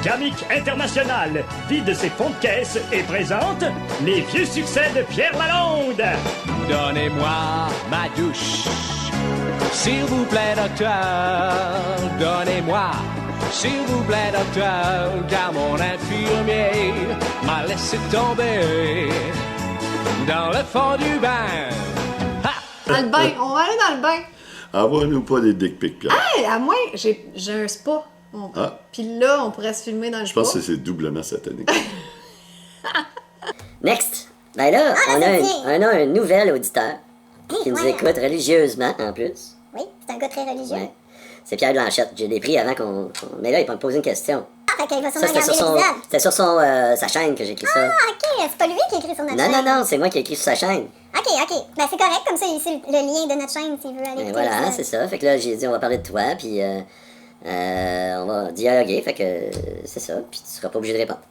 Gamic International vide ses fonds de caisse et présente les vieux succès de Pierre Lalonde. Donnez-moi ma douche, s'il vous plaît, docteur. Donnez-moi, s'il vous plaît, docteur, car mon infirmier m'a laissé tomber dans le fond du bain. Dans le bain, on va aller dans le bain. Envoie-nous pas des dick pics, Pierre. Hey, à moins, j'ai un spa. Puis là, on pourrait se filmer dans le spa. Je pense que c'est doublement satanique. Next. Ben là, on a un nouvel auditeur qui nous écoute religieusement, en plus. Oui, c'est un gars très religieux. Ouais. C'est Pierre Blanchette. Je l'ai pris avant qu'on... Mais là, il m'a posé une question. Ah, fait qu'il va Ça, sûrement regarder l'épisode. c'était sur sa chaîne que j'ai écrit ça. Ah, ok, c'est pas lui qui a écrit sur notre chaîne. Non, c'est moi qui ai écrit sur sa chaîne. Ok. Ben c'est correct, comme ça, il sait le lien de notre chaîne s'il veut aller écouter Voilà, l'épisode. c'est ça. Fait que là, j'ai dit, on va parler de toi, puis on va dialoguer. Fait que c'est ça, puis tu seras pas obligé de répondre.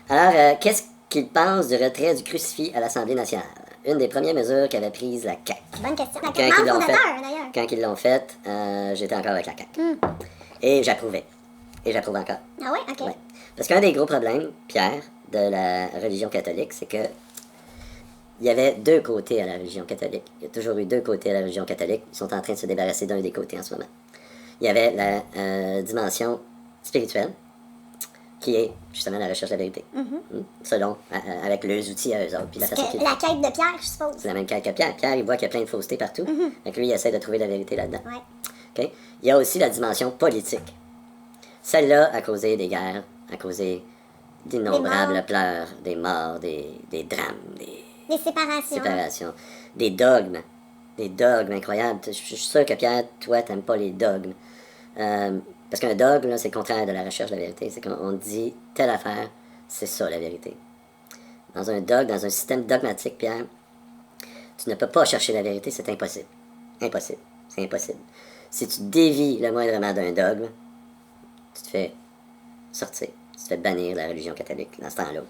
Alors, qu'est-ce qu'il pense du retrait du crucifix à l'Assemblée nationale? Une des premières mesures qu'avait prise la CAQ. Bonne question. Quand ils l'ont fait, d'ailleurs. quand ils l'ont fait, j'étais encore avec la CAQ. Et j'approuvais. Et j'approuve encore. Ah ouais? Ok. Ouais. Parce qu'un des gros problèmes, Pierre, de la religion catholique, c'est que il y avait deux côtés à la religion catholique. Il y a toujours eu deux côtés à la religion catholique. Ils sont en train de se débarrasser d'un des côtés en ce moment. Il y avait la dimension spirituelle, qui est justement la recherche de la vérité. Selon, avec leurs outils à eux autres. Puis la façon La quête de Pierre, je suppose. c'est la même quête que Pierre. Pierre, il voit qu'il y a plein de faussetés partout. Donc lui, il essaie de trouver la vérité là-dedans. Ouais. OK? Il y a aussi la dimension politique. Celle-là a causé des guerres, a causé d'innombrables pleurs, des morts, des drames, Des séparations. des dogmes incroyables. Je suis sûr que Pierre, toi, t'aimes pas les dogmes. Parce qu'un dogme, là, c'est le contraire de la recherche de la vérité. C'est qu'on dit telle affaire, c'est ça la vérité. Dans un système dogmatique, Pierre, tu ne peux pas chercher la vérité, c'est impossible. Impossible. C'est impossible. Si tu dévies le moindrement d'un dogme, tu te fais sortir. Tu te fais bannir la religion catholique dans ce temps-là.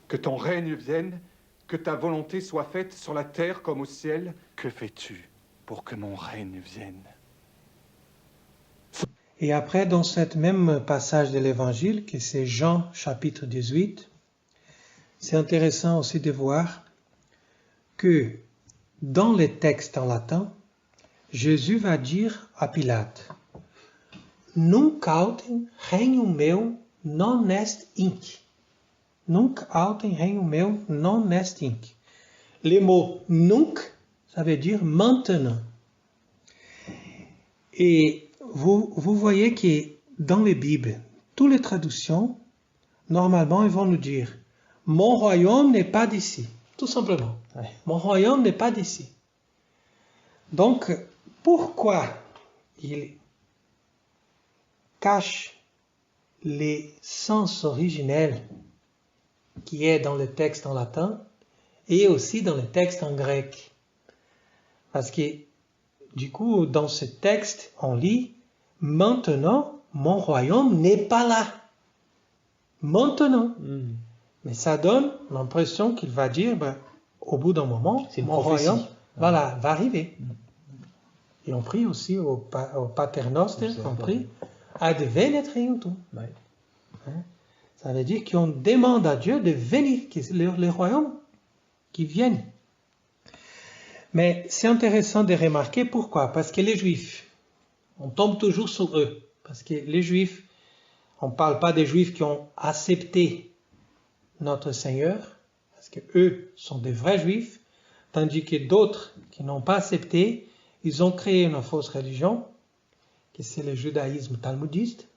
Que ton règne vienne, que ta volonté soit faite sur la terre comme au ciel. Que fais-tu pour que mon règne vienne? Et après, dans ce même passage de l'Évangile, que c'est Jean chapitre 18, c'est intéressant aussi de voir que dans les textes en latin, Jésus va dire à Pilate, Nunc autem regnum meu non est hinc. Nunc autem regnum meu non est hinc. Le mot nunc, ça veut dire maintenant. Et vous voyez que dans les Bibles, toutes les traductions, normalement, ils vont nous dire « Mon royaume n'est pas d'ici ». Tout simplement. Ouais. « Mon royaume n'est pas d'ici ». Donc, pourquoi il cache les sens originels qui est dans le texte en latin et aussi dans le texte en grec? Parce que, du coup, dans ce texte, on lit « Maintenant, mon royaume n'est pas là. » Maintenant. Mais ça donne l'impression qu'il va dire, au bout d'un moment, mon royaume va arriver. Et on prie aussi au Pater Noster, on prie « Advenit regnum tuum ». Ça veut dire qu'on demande à Dieu de venir, que le royaume qui vienne. Mais c'est intéressant de remarquer pourquoi. Parce que les Juifs, on tombe toujours sur eux. Parce que les Juifs, on ne parle pas des Juifs qui ont accepté notre Seigneur, parce qu'eux sont des vrais Juifs, tandis que d'autres qui n'ont pas accepté, ils ont créé une fausse religion, qui c'est le judaïsme talmudiste.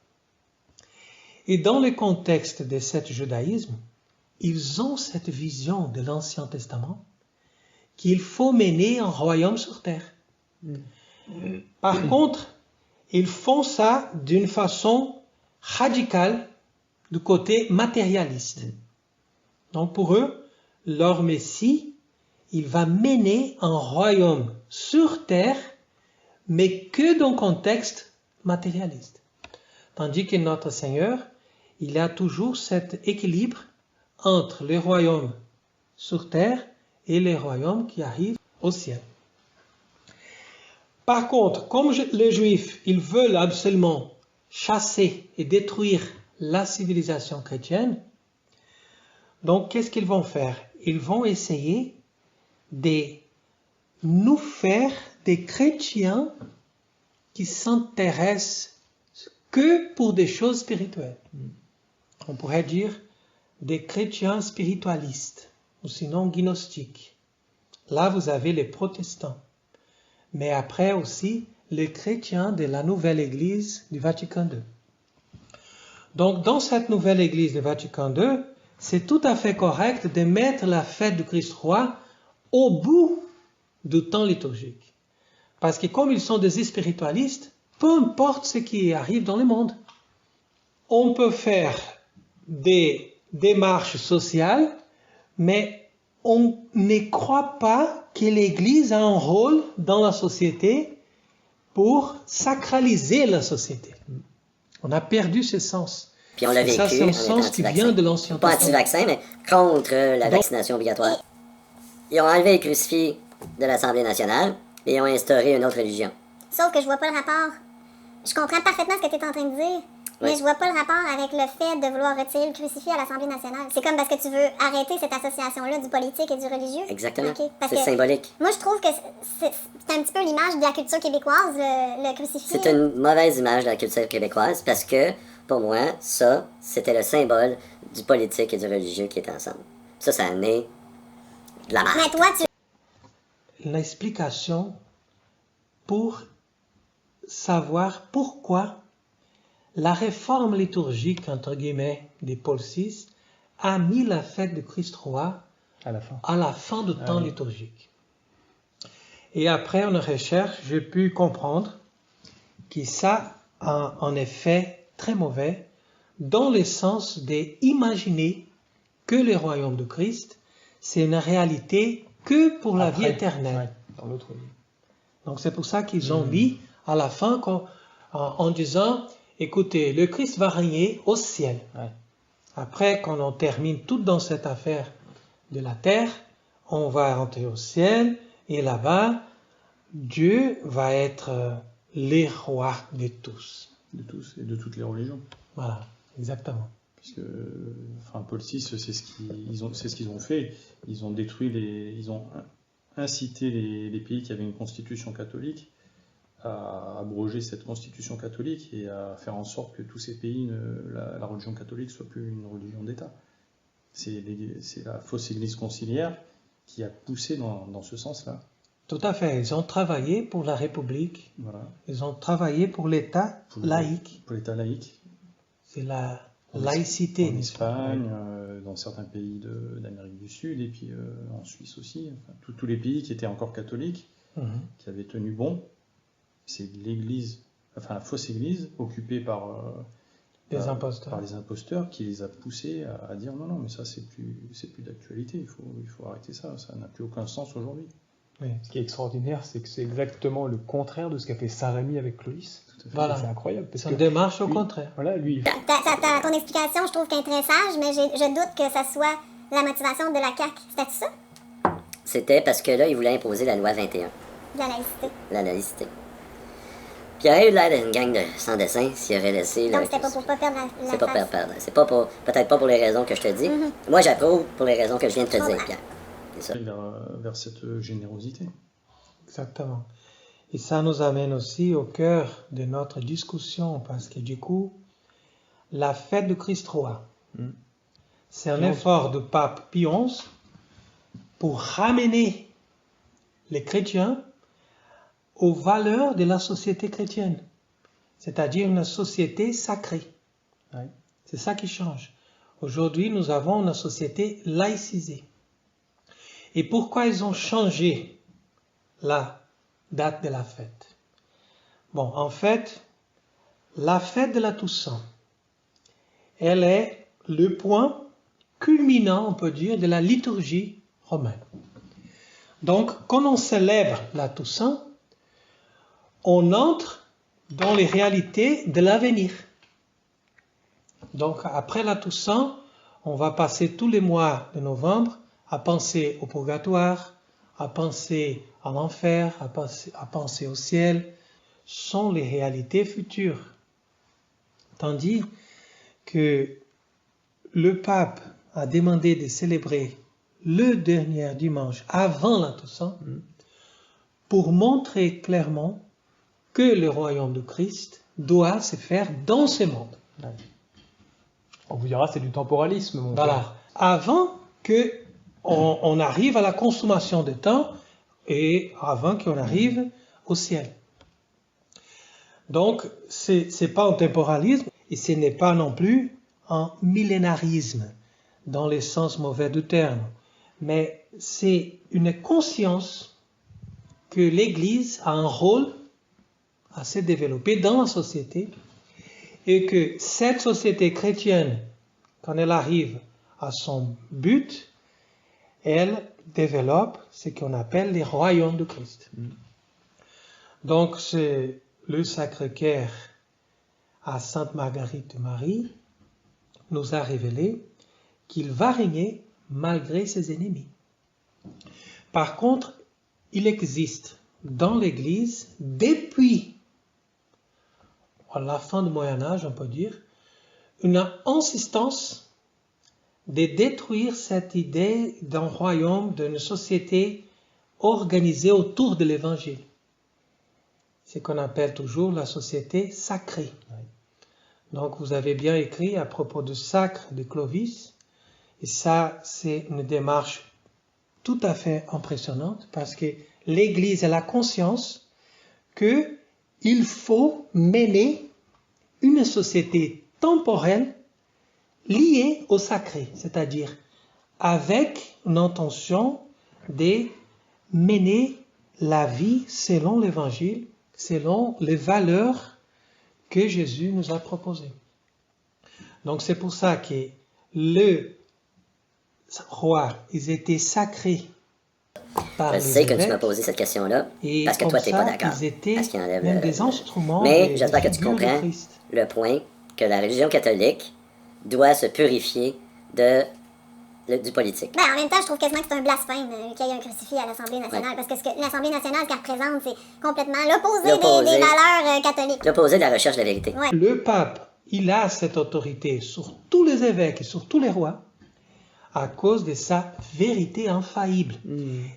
Et dans le contexte de ce judaïsme, ils ont cette vision de l'Ancien Testament qu'il faut mener un royaume sur terre. Par contre, ils font ça d'une façon radicale du côté matérialiste. Donc pour eux, leur Messie, il va mener un royaume sur terre, mais que dans un contexte matérialiste. Tandis que notre Seigneur, il a toujours cet équilibre entre les royaumes sur terre et les royaumes qui arrivent au ciel. Par contre, comme les Juifs, ils veulent absolument chasser et détruire la civilisation chrétienne, donc qu'est-ce qu'ils vont faire? Ils vont essayer de nous faire des chrétiens qui s'intéressent que pour des choses spirituelles. On pourrait dire des chrétiens spiritualistes, ou sinon gnostiques. Là, vous avez les protestants, mais après aussi les chrétiens de la nouvelle Église du Vatican II. Donc, dans cette nouvelle Église du Vatican II, c'est tout à fait correct de mettre la fête du Christ roi au bout du temps liturgique. Parce que comme ils sont des spiritualistes, peu importe ce qui arrive dans le monde, on peut faire des démarches sociales, mais on ne croit pas que l'Église a un rôle dans la société pour sacraliser la société. On a perdu ce sens. Puis on l'a vécu, ça, c'est un sens qui vient de l'Ancien Testament. Pas anti-vaccin, mais contre la vaccination obligatoire. Ils ont enlevé le crucifix de l'Assemblée nationale et ils ont instauré une autre religion. Sauf que je vois pas le rapport. Je comprends parfaitement ce que tu es en train de dire, mais je vois pas le rapport avec le fait de vouloir retirer le crucifix à l'Assemblée nationale. C'est comme parce que tu veux arrêter cette association-là du politique et du religieux. Exactement. Okay, c'est symbolique. Moi, je trouve que c'est un petit peu l'image de la culture québécoise, le crucifix. C'est une mauvaise image de la culture québécoise parce que, pour moi, ça, c'était le symbole du politique et du religieux qui étaient ensemble. Ça a né de la marque. Mais toi, tu... L'explication pour savoir pourquoi la réforme liturgique, entre guillemets, de Paul VI a mis la fête du Christ roi à la fin du temps liturgique. Et après une recherche, j'ai pu comprendre que ça a un effet très mauvais dans le sens d'imaginer que le royaume de Christ, c'est une réalité que pour la vie éternelle. Dans l'autre vie. Donc c'est pour ça qu'ils ont mis à la fin en disant, écoutez, le Christ va régner au ciel. Ouais. Après, quand on termine tout dans cette affaire de la terre, on va rentrer au ciel et là-bas, Dieu va être le roi de tous. De tous et de toutes les religions. Voilà, exactement. Puisque, Paul VI, c'est ce qu'ils ont fait. Ils ont détruit ils ont incité les pays qui avaient une constitution catholique à abroger cette constitution catholique et à faire en sorte que tous ces pays, la religion catholique soit plus une religion d'État. C'est la fausse église conciliaire qui a poussé dans ce sens-là. Tout à fait. Ils ont travaillé pour la République. Voilà. Ils ont travaillé pour l'État laïque. Pour l'État laïque. C'est la laïcité. En Espagne, dans certains pays d'Amérique du Sud, et puis en Suisse aussi. Enfin, tous les pays qui étaient encore catholiques, qui avaient tenu bon. C'est l'église, la fausse église, occupée par les imposteurs, qui les a poussés à dire non, mais ça c'est plus d'actualité, il faut arrêter ça n'a plus aucun sens aujourd'hui. Oui. Ce qui est extraordinaire, c'est que c'est exactement le contraire de ce qu'a fait Saint-Rémy avec Clovis. Voilà. C'est incroyable. C'est une démarche au contraire. Voilà, lui. Ton explication, je trouve qu'elle est très sage, mais je doute que ça soit la motivation de la CAQ. C'était ça? C'était parce que là, ils voulaient imposer la loi 21. La laïcité. La laïcité. Puis il aurait eu l'air d'une gang de sans dessin s'il aurait laissé... Donc c'était pas pour pas perdre la C'est pas face. pour perdre. C'est pas pour... Peut-être pas pour les raisons que je te dis. Moi, j'approuve pour les raisons que je viens de te dire, Pierre. C'est ça. Vers cette générosité. Exactement. Et ça nous amène aussi au cœur de notre discussion, parce que du coup, la fête du Christ roi, c'est un effort du pape Pie XI pour ramener les chrétiens aux valeurs de la société chrétienne, c'est-à-dire une société sacrée. Ouais. C'est ça qui change. Aujourd'hui, nous avons une société laïcisée. Et pourquoi ils ont changé la date de la fête? Bon, en fait, la fête de la Toussaint, elle est le point culminant, on peut dire, de la liturgie romaine. Donc, quand on célèbre la Toussaint, on entre dans les réalités de l'avenir. Donc, après la Toussaint, on va passer tous les mois de novembre à penser au purgatoire, à penser à l'enfer, à penser au ciel, sont les réalités futures. tandis que le pape a demandé de célébrer le dernier dimanche avant la Toussaint pour montrer clairement que le royaume de Christ doit se faire dans ce monde. On vous dira c'est du temporalisme, mon Voilà. père. Avant que on arrive à la consommation de temps et avant qu'on arrive au ciel. Donc, c'est pas un temporalisme et ce n'est pas non plus un millénarisme dans le sens mauvais du terme, mais c'est une conscience que l'Église a un rôle à se développer dans la société et que cette société chrétienne, quand elle arrive à son but, elle développe ce qu'on appelle les royaumes de Christ. Donc, c'est le Sacré-Cœur à Sainte Marguerite de Marie nous a révélé qu'il va régner malgré ses ennemis. Par contre, il existe dans l'Église, depuis la fin du Moyen-Âge, on peut dire, une insistance de détruire cette idée d'un royaume, d'une société organisée autour de l'Évangile. Ce qu'on appelle toujours la société sacrée. Donc vous avez bien écrit à propos du sacre de Clovis, et ça c'est une démarche tout à fait impressionnante parce que l'Église a la conscience qu'il faut mener une société temporelle liée au sacré, c'est-à-dire avec une intention de mener la vie selon l'Évangile, selon les valeurs que Jésus nous a proposées. Donc c'est pour ça que le roi, ils étaient sacrés par je les sais que évêques, tu m'as posé cette question-là, et parce que comme toi, tu n'es pas ça, d'accord. ils étaient Parce qu'il enlève même des instruments. Mais des j'espère que tu figures de comprends Christ. le point que la religion catholique doit se purifier du politique. Ben, en même temps, je trouve quasiment que c'est un blasphème qu'il y ait un crucifix à l'Assemblée nationale. Parce que l'Assemblée nationale, ce qu'elle représente, c'est complètement l'opposé des valeurs catholiques. L'opposé de la recherche de la vérité. Ouais. Le pape, il a cette autorité sur tous les évêques et sur tous les rois à cause de sa vérité infaillible.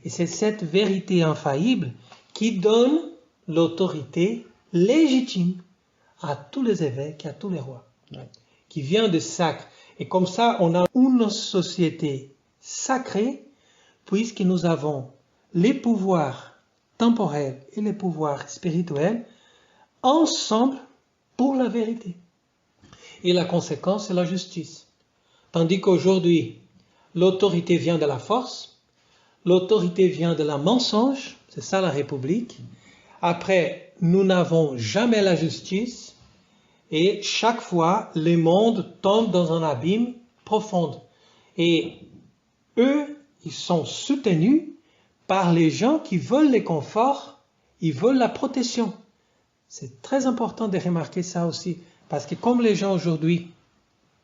Et c'est cette vérité infaillible qui donne l'autorité légitime à tous les évêques et à tous les rois, qui vient de sacre. Et comme ça, on a une société sacrée, puisque nous avons les pouvoirs temporels et les pouvoirs spirituels ensemble pour la vérité. Et la conséquence, c'est la justice. Tandis qu'aujourd'hui, l'autorité vient de la force, l'autorité vient de la mensonge, c'est ça la République. Après, nous n'avons jamais la justice, et chaque fois, le monde tombe dans un abîme profond. Et eux, ils sont soutenus par les gens qui veulent le confort, ils veulent la protection. C'est très important de remarquer ça aussi, parce que comme les gens aujourd'hui,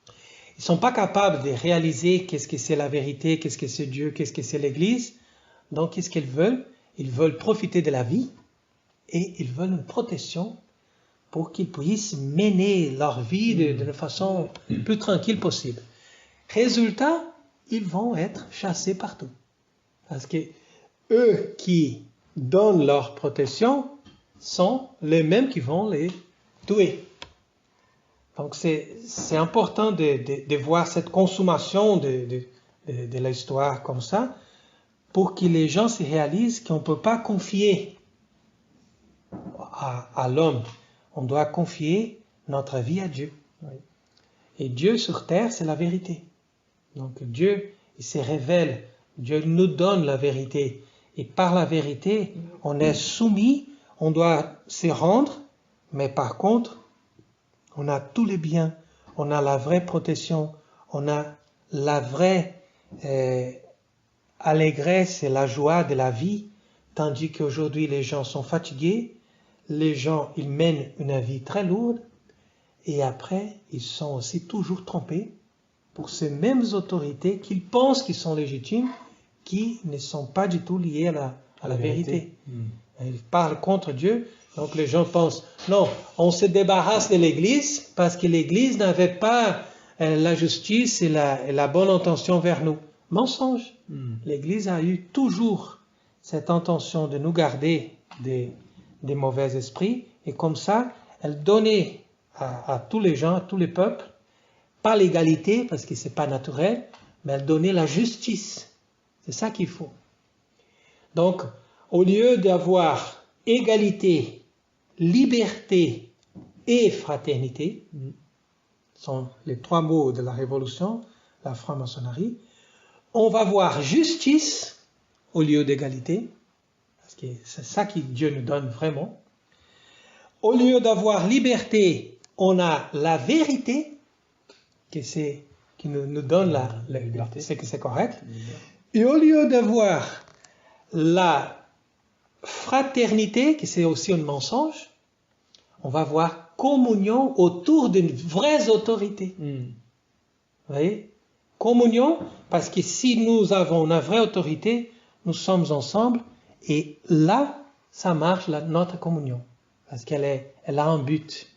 ils ne sont pas capables de réaliser qu'est-ce que c'est la vérité, qu'est-ce que c'est Dieu, qu'est-ce que c'est l'Église, donc qu'est-ce qu'ils veulent? Ils veulent profiter de la vie et ils veulent une protection pour qu'ils puissent mener leur vie de façon plus tranquille possible. Résultat, ils vont être chassés partout. Parce que eux qui donnent leur protection sont les mêmes qui vont les tuer. Donc c'est important de voir cette consommation de l'histoire comme ça pour que les gens se réalisent qu'on ne peut pas confier à l'homme. On doit confier notre vie à Dieu. Et Dieu sur terre, c'est la vérité. Donc Dieu, il se révèle, Dieu nous donne la vérité. Et par la vérité, on est soumis, on doit se rendre, mais par contre, on a tous les biens, on a la vraie protection, on a la vraie allégresse et la joie de la vie, tandis qu'aujourd'hui les gens sont fatigués, les gens ils mènent une vie très lourde, et après ils sont aussi toujours trompés pour ces mêmes autorités qu'ils pensent qu'ils sont légitimes, qui ne sont pas du tout liées à la vérité. Ils parlent contre Dieu, Donc les gens pensent, non, on se débarrasse de l'Église parce que l'Église n'avait pas la justice et la bonne intention vers nous. Mensonge. L'Église a eu toujours cette intention de nous garder des mauvais esprits, et comme ça, elle donnait à tous les gens, à tous les peuples, pas l'égalité, parce que c'est pas naturel, mais elle donnait la justice. C'est ça qu'il faut. Donc, au lieu d'avoir égalité, liberté et fraternité, sont les 3 mots de la Révolution, la franc-maçonnerie, on va voir justice au lieu d'égalité, parce que c'est ça que Dieu nous donne vraiment. Au lieu d'avoir liberté, on a la vérité, qui nous donne la liberté, c'est que c'est correct. Et au lieu d'avoir la fraternité, qui c'est aussi un mensonge, on va voir communion autour d'une vraie autorité. Vous voyez? Communion, parce que si nous avons une vraie autorité, nous sommes ensemble, et là, ça marche, notre communion, parce qu'elle a un but.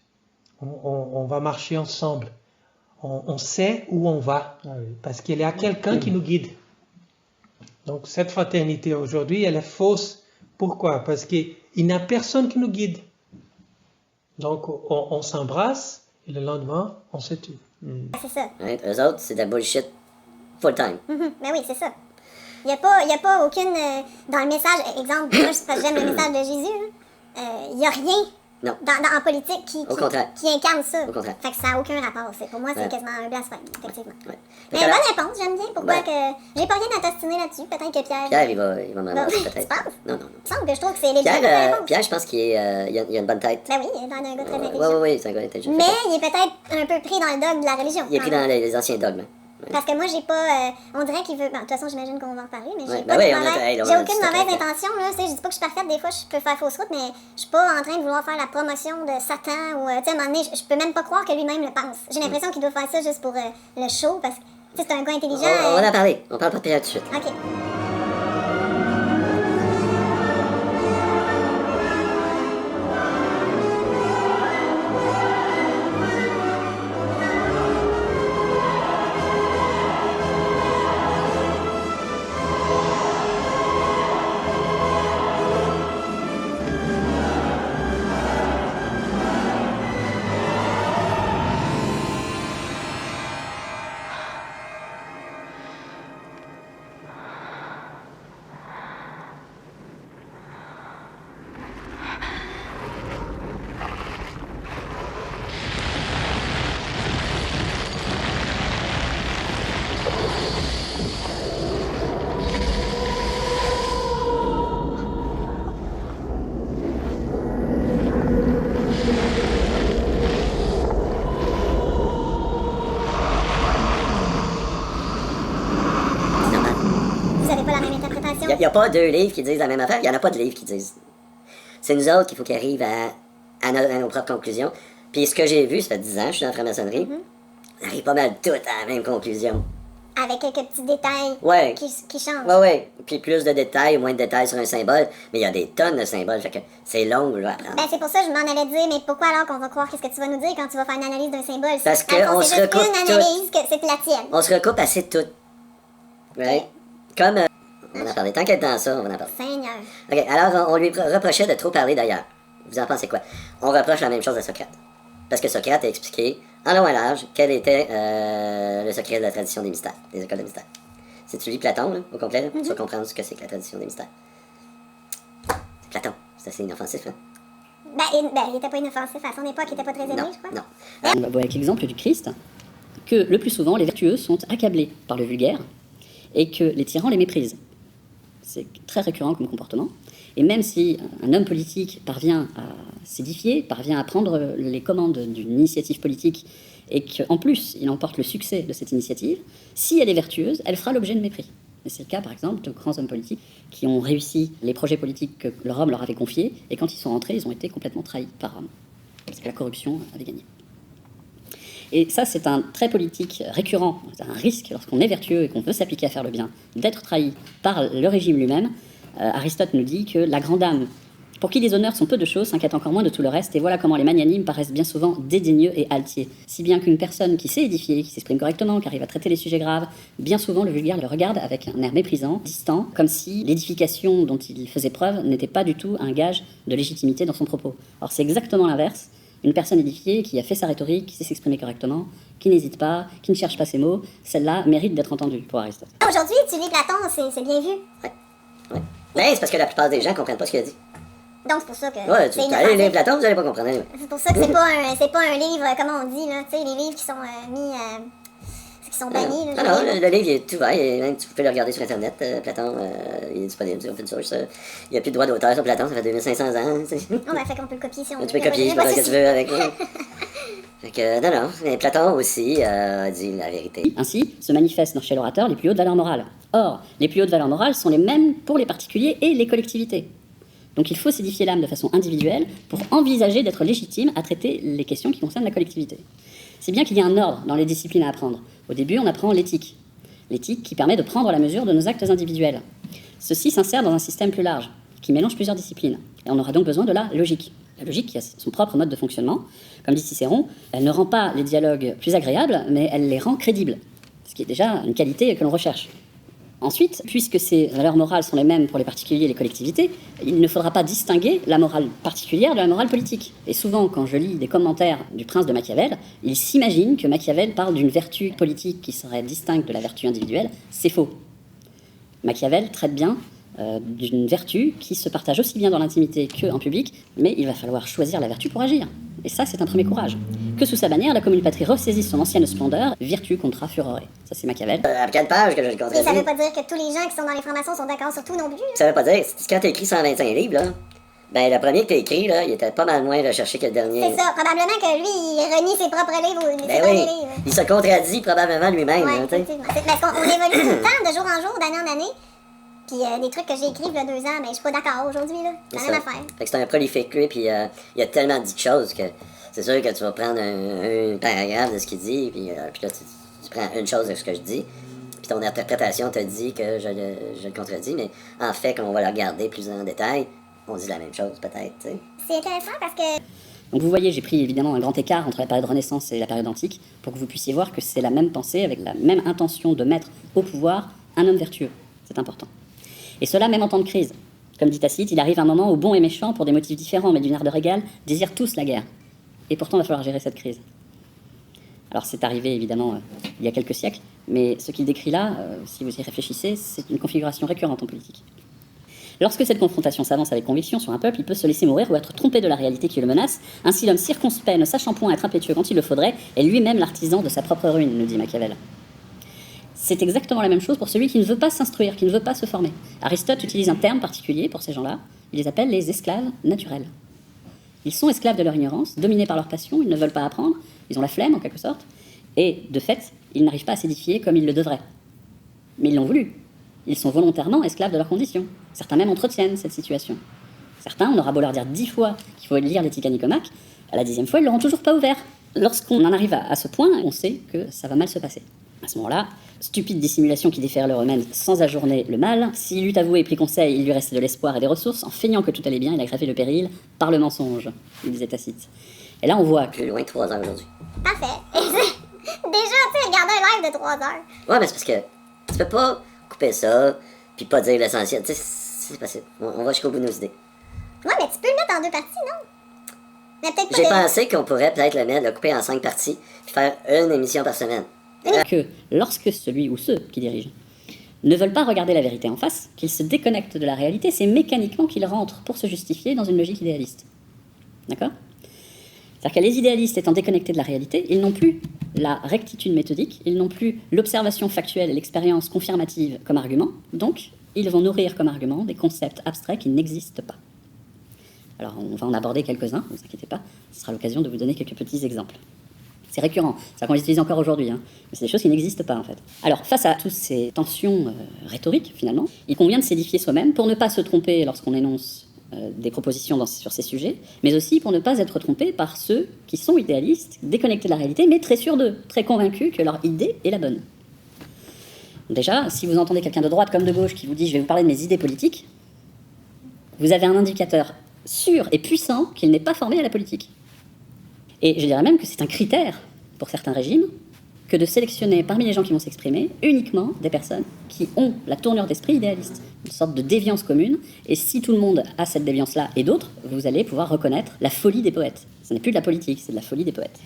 On va marcher ensemble. On sait où on va, parce qu'il y a quelqu'un qui nous guide. Donc cette fraternité aujourd'hui, elle est fausse. Pourquoi? Parce qu'il n'y a personne qui nous guide. Donc on s'embrasse, et le lendemain, on se tue. C'est ça. Right? Eux autres, c'est de la bullshit full time. Ben oui, c'est ça. Il n'y a pas aucune... dans le message, exemple, moi, parce que j'aime le message de Jésus, il n'y a rien en politique qui incarne ça. Au contraire. Fait que ça n'a aucun rapport. Pour moi, c'est quasiment un blasphème, effectivement. Ouais. Mais bonne réponse, j'aime bien. Pourquoi que... J'ai pas rien à t'ostiner là-dessus. Peut-être que Pierre... Pierre, il va m'en avoir, peut-être. Tu penses? Non. Il me semble que je trouve que c'est légitime. Pierre, je pense qu'il a une bonne tête. Ben oui, il est un gars très intelligent. Oui, c'est un gars intelligent. Mais il est peut-être un peu pris dans le dogme de la religion. Il est pris dans les anciens dogmes. Ouais. Parce que moi, j'ai pas... on dirait qu'il veut... Bon, de toute façon, j'imagine qu'on va en reparler, mais j'ai aucune mauvaise intention, là. Je dis pas que je suis parfaite, des fois, je peux faire fausse route, mais je suis pas en train de vouloir faire la promotion de Satan ou... tu sais, à un moment donné, je peux même pas croire que lui-même le pense. J'ai l'impression qu'il doit faire ça juste pour le show, parce que, tu sais, c'est un gars intelligent. On va en parler. On parle pas de Pierre tout de suite. OK. Il n'y a pas 2 livres qui disent la même affaire. Il n'y en a pas de livres qui disent. C'est nous autres qu'il faut qu'ils arrivent à nos propres conclusions. Puis ce que j'ai vu, ça fait 10 ans que je suis dans la franc-maçonnerie, on arrive pas mal toutes à la même conclusion. Avec quelques petits détails qui changent. Oui. Puis plus de détails, moins de détails sur un symbole. Mais il y a des tonnes de symboles, fait que c'est long à apprendre. Ben c'est pour ça que je m'en allais dire, mais pourquoi alors qu'on va croire qu'est-ce que tu vas nous dire quand tu vas faire une analyse d'un symbole? Parce qu'on se recoupe une analyse que c'est la tienne. On se recoupe assez toutes. Right? Comme... on va en parler. Tant qu'elle est dans ça, on va en parler. Seigneur. OK, alors on lui reprochait de trop parler d'ailleurs. Vous en pensez quoi? On reproche la même chose à Socrate. Parce que Socrate a expliqué, en long et large, quel était le secret de la tradition des mystères, des écoles de mystères. Si tu lis Platon, là, au complet, là, tu vas comprendre ce que c'est que la tradition des mystères. C'est Platon, c'est assez inoffensif, là. Ben, il était pas inoffensif à son époque, il était pas très aimé, je crois. Non. On voit avec l'exemple du Christ que le plus souvent, les vertueux sont accablés par le vulgaire et que les tyrans les méprisent. C'est très récurrent comme comportement. Et même si un homme politique parvient à s'édifier, parvient à prendre les commandes d'une initiative politique et qu'en plus il emporte le succès de cette initiative, si elle est vertueuse, elle fera l'objet de mépris. Et c'est le cas par exemple de grands hommes politiques qui ont réussi les projets politiques que leur homme leur avait confiés et quand ils sont rentrés, ils ont été complètement trahis par Rome. Parce que la corruption avait gagné. Et ça, c'est un trait politique récurrent, c'est un risque lorsqu'on est vertueux et qu'on veut s'appliquer à faire le bien, d'être trahi par le régime lui-même. Aristote nous dit que la grande âme Pour qui les honneurs sont peu de choses, s'inquiète encore moins de tout le reste, et voilà comment les magnanimes paraissent bien souvent dédaigneux et altiers. Si bien qu'une personne qui sait édifier, qui s'exprime correctement, qui arrive à traiter les sujets graves, bien souvent le vulgaire le regarde avec un air méprisant, distant, comme si l'édification dont il faisait preuve n'était pas du tout un gage de légitimité dans son propos. Or c'est exactement l'inverse. Une personne édifiée, qui a fait sa rhétorique, qui sait s'exprimer correctement, qui n'hésite pas, qui ne cherche pas ses mots, celle-là mérite d'être entendue pour Aristote. Aujourd'hui, tu lis Platon, c'est bien vu. Ouais. Mais c'est parce que la plupart des gens comprennent pas ce qu'il a dit. Donc c'est pour ça que... Ouais, tu allez lire Platon, vous allez pas comprendre. C'est pour ça que c'est pas un livre, comme on dit, là, tu sais, les livres qui sont qui sont bannis. Là, non, le livre il est ouvert, même tu peux le regarder sur Internet. Platon, il est disponible sur open source. Il n'y a plus de droit d'auteur sur Platon, ça fait 2500 ans. Non, ben, fait qu'on peut le copier si on veut. Tu peux copier, ce que tu veux avec lui. Fait que, non, mais Platon aussi dit la vérité. Ainsi, se manifestent chez l'orateur les plus hautes valeurs morales. Or, les plus hautes valeurs morales sont les mêmes pour les particuliers et les collectivités. Donc il faut s'édifier l'âme de façon individuelle pour envisager d'être légitime à traiter les questions qui concernent la collectivité. C'est bien qu'il y a un ordre dans les disciplines à apprendre. Au début, on apprend l'éthique. L'éthique qui permet de prendre la mesure de nos actes individuels. Ceci s'insère dans un système plus large, qui mélange plusieurs disciplines. Et on aura donc besoin de la logique. La logique qui a son propre mode de fonctionnement. Comme dit Cicéron, elle ne rend pas les dialogues plus agréables, mais elle les rend crédibles. Ce qui est déjà une qualité que l'on recherche. Ensuite, puisque ces valeurs morales sont les mêmes pour les particuliers et les collectivités, il ne faudra pas distinguer la morale particulière de la morale politique. Et souvent, quand je lis des commentaires du prince de Machiavel, il s'imagine que Machiavel parle d'une vertu politique qui serait distincte de la vertu individuelle. C'est faux. Machiavel traite bien d'une vertu qui se partage aussi bien dans l'intimité qu'en public, mais il va falloir choisir la vertu pour agir. Et ça, c'est un premier courage. Que sous sa bannière, la commune patrie ressaisisse son ancienne splendeur, virtu contra furore. Ça, c'est Machiavel. À quelle page que je le contredis? Et ça veut pas dire que tous les gens qui sont dans les francs-maçons sont d'accord sur tout non plus. Ça veut pas dire, quand t'as écrit 125 livres, là, ben le premier que t'as écrit, là, il était pas mal moins recherché que le dernier. C'est ça, probablement que lui, il renie ses propres livres ou ses derniers livres. Il se contredit probablement lui-même. Ouais, là, effectivement. Parce qu'on évolue tout le temps, de jour en jour, d'année en année. Puis des trucs que j'ai écrits il y a 2 ans, mais je suis pas d'accord aujourd'hui, là. C'est la même affaire. Fait que c'est un prolifique, lui, puis il y a tellement dit de choses que c'est sûr que tu vas prendre un paragraphe de ce qu'il dit, puis là, tu prends une chose de ce que je dis, puis ton interprétation te dit que je le contredis, mais en fait, quand on va le regarder plus en détail, on dit la même chose, peut-être, tu sais. C'est intéressant parce que... Donc vous voyez, j'ai pris évidemment un grand écart entre la période Renaissance et la période antique, pour que vous puissiez voir que c'est la même pensée, avec la même intention de mettre au pouvoir un homme vertueux. C'est important. Et cela même en temps de crise. Comme dit Tacite, il arrive un moment où bons et méchants, pour des motifs différents mais d'une ardeur égale, désirent tous la guerre. Et pourtant, il va falloir gérer cette crise. Alors c'est arrivé évidemment il y a quelques siècles, mais ce qu'il décrit là, si vous y réfléchissez, c'est une configuration récurrente en politique. Lorsque cette confrontation s'avance avec conviction sur un peuple, il peut se laisser mourir ou être trompé de la réalité qui le menace. Ainsi l'homme circonspect, ne sachant point être impétueux quand il le faudrait, est lui-même l'artisan de sa propre ruine, nous dit Machiavel. C'est exactement la même chose pour celui qui ne veut pas s'instruire, qui ne veut pas se former. Aristote utilise un terme particulier pour ces gens-là, il les appelle les esclaves naturels. Ils sont esclaves de leur ignorance, dominés par leur passion, ils ne veulent pas apprendre, ils ont la flemme en quelque sorte, et de fait, ils n'arrivent pas à s'édifier comme ils le devraient. Mais ils l'ont voulu. Ils sont volontairement esclaves de leurs conditions. Certains même entretiennent cette situation. Certains, on aura beau leur dire 10 fois qu'il faut lire l'Éthique à Nicomaque, à la 10e fois, ils ne l'auront toujours pas ouvert. Lorsqu'on en arrive à ce point, on sait que ça va mal se passer. À ce moment-là, stupide dissimulation qui défère le remède sans ajourner le mal, s'il eût avoué et pris conseil, il lui restait de l'espoir et des ressources, en feignant que tout allait bien, il aggravait le péril par le mensonge, il disait Tacite. Et là, on voit que... Plus loin de 3 heures aujourd'hui. Parfait. Déjà, tu sais, regarder un live de 3 heures. Ouais, mais c'est parce que tu peux pas couper ça, puis pas dire l'essentiel. Tu sais, c'est possible. On va jusqu'au bout de nos idées. Ouais, mais tu peux le mettre en 2 parties, non? Mais peut-être pas. J'ai pensé qu'on pourrait peut-être le couper en 5 parties, puis faire une émission par semaine. Que lorsque celui ou ceux qui dirigent ne veulent pas regarder la vérité en face, qu'ils se déconnectent de la réalité, c'est mécaniquement qu'ils rentrent pour se justifier dans une logique idéaliste. D'accord ? C'est-à-dire que les idéalistes étant déconnectés de la réalité, ils n'ont plus la rectitude méthodique, ils n'ont plus l'observation factuelle et l'expérience confirmative comme argument, donc ils vont nourrir comme argument des concepts abstraits qui n'existent pas. Alors on va en aborder quelques-uns, ne vous inquiétez pas, ce sera l'occasion de vous donner quelques petits exemples. C'est récurrent, c'est-à-dire qu'on les utilise encore aujourd'hui, hein. Mais c'est des choses qui n'existent pas en fait. Alors face à toutes ces tensions rhétoriques finalement, il convient de s'édifier soi-même pour ne pas se tromper lorsqu'on énonce des propositions sur ces sujets, mais aussi pour ne pas être trompé par ceux qui sont idéalistes, déconnectés de la réalité, mais très sûrs d'eux, très convaincus que leur idée est la bonne. Déjà, si vous entendez quelqu'un de droite comme de gauche qui vous dit « je vais vous parler de mes idées politiques », vous avez un indicateur sûr et puissant qu'il n'est pas formé à la politique. Et je dirais même que c'est un critère, pour certains régimes, que de sélectionner parmi les gens qui vont s'exprimer uniquement des personnes qui ont la tournure d'esprit idéaliste, une sorte de déviance commune, et si tout le monde a cette déviance-là et d'autres, vous allez pouvoir reconnaître la folie des poètes. Ce n'est plus de la politique, c'est de la folie des poètes.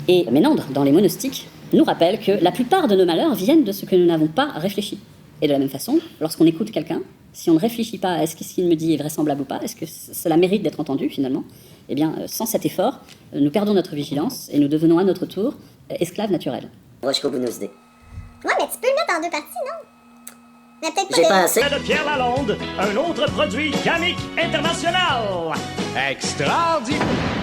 Et Ménandre, dans les monostiques, nous rappelle que la plupart de nos malheurs viennent de ce que nous n'avons pas réfléchi. Et de la même façon, lorsqu'on écoute quelqu'un, si on ne réfléchit pas à est-ce que ce qu'il me dit est vraisemblable ou pas, est-ce que cela mérite d'être entendu finalement, eh bien, sans cet effort, nous perdons notre vigilance et nous devenons à notre tour esclaves naturels. On va jusqu'au bout de nos idées. Ouais, mais tu peux le mettre en 2 parties, non? Mais peut-être pas. J'ai pas assez. De Pierre Lalonde, un autre produit Gamic International. Extraordinaire!